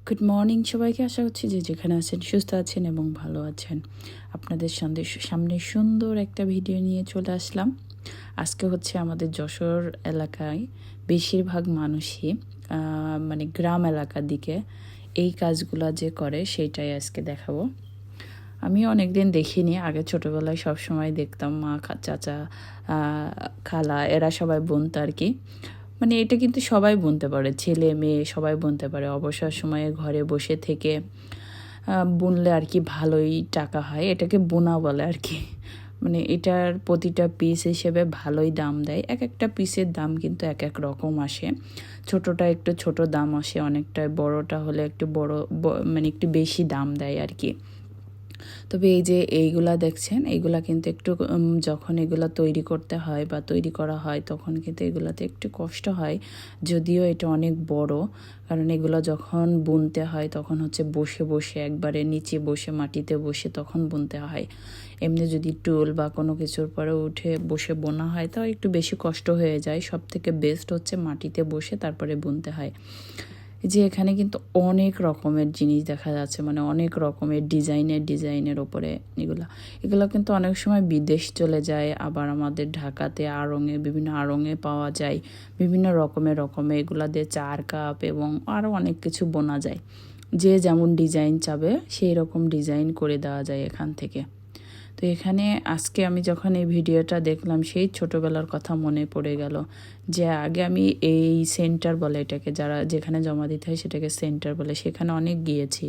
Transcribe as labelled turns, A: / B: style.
A: Good morning সবাইকে। আশা করছি যে যেখানে আছেন সুস্থ আছেন এবং ভালো আছেন। আপনাদের সামনে সুন্দর একটা ভিডিও নিয়ে চলে আসলাম। আজকে হচ্ছে আমাদের যশোর এলাকায় বেশিরভাগ মানুষই মানে গ্রাম এলাকার দিকে এই কাজগুলো যে করে সেইটাই আজকে দেখাবো। আমি অনেক দিন দেখিনি, আগে ছোটোবেলায় সব সময় দেখতাম মা চাচা খালা এরা সবাই বুনতো আর কি। মানে এটা কিন্তু সবাই বুনতে পারে, ছেলে মেয়ে সবাই বুনতে পারে। অবসর সময়ে ঘরে বসে থেকে বুনলে আর কি ভালোই টাকা হয়, এটাকে বোনা বলে আর কি। মানে এটার প্রতিটা পিস হিসেবে ভালোই দাম দেয়। এক একটা পিসের দাম কিন্তু এক এক রকম আসে। ছোটোটা একটু ছোট দাম আসে, অনেকটা বড়টা হলে একটু বড় মানে একটু বেশি দাম দেয় আর কি। তবে এই যে এইগুলা দেখছেন, এইগুলা কিন্তু একটু যখন এগুলা তৈরি করতে হয় বা তৈরি করা হয় তখন কিন্তু এগুলাতে একটু কষ্ট হয়, যদিও এটা অনেক বড়। কারণ এগুলো যখন বুনতে হয় তখন হচ্ছে বসে বসে একবারে নিচে বসে মাটিতে বসে তখন বুনতে হয়। এমনি যদি টুল বা কোনো কিছুর পরে উঠে বসে বোনা হয় তাও একটু বেশি কষ্ট হয়ে যায়। সব থেকে বেস্ট হচ্ছে মাটিতে বসে তারপরে বুনতে হয়। যে এখানে কিন্তু অনেক রকমের জিনিস দেখা যাচ্ছে, মানে অনেক রকমের ডিজাইনের ওপরে এগুলো কিন্তু অনেক সময় বিদেশ চলে যায়। আবার আমাদের ঢাকাতে বিভিন্ন আড়ঙে পাওয়া যায়, বিভিন্ন রকমের এগুলা দিয়ে চার কাপ এবং আরও অনেক কিছু বোনা যায়। যে যেমন ডিজাইন চাবে সেই রকম ডিজাইন করে দেওয়া যায় এখান থেকে। তো এখানে আজকে আমি যখন এই ভিডিওটা দেখলাম সেই ছোটোবেলার কথা মনে পড়ে গেল। যে আগে এই সেন্টার বলে এটাকে, যেখানে জমা দিতে হয় সেটাকে সেন্টার বলে, সেখানে অনেক গিয়েছি।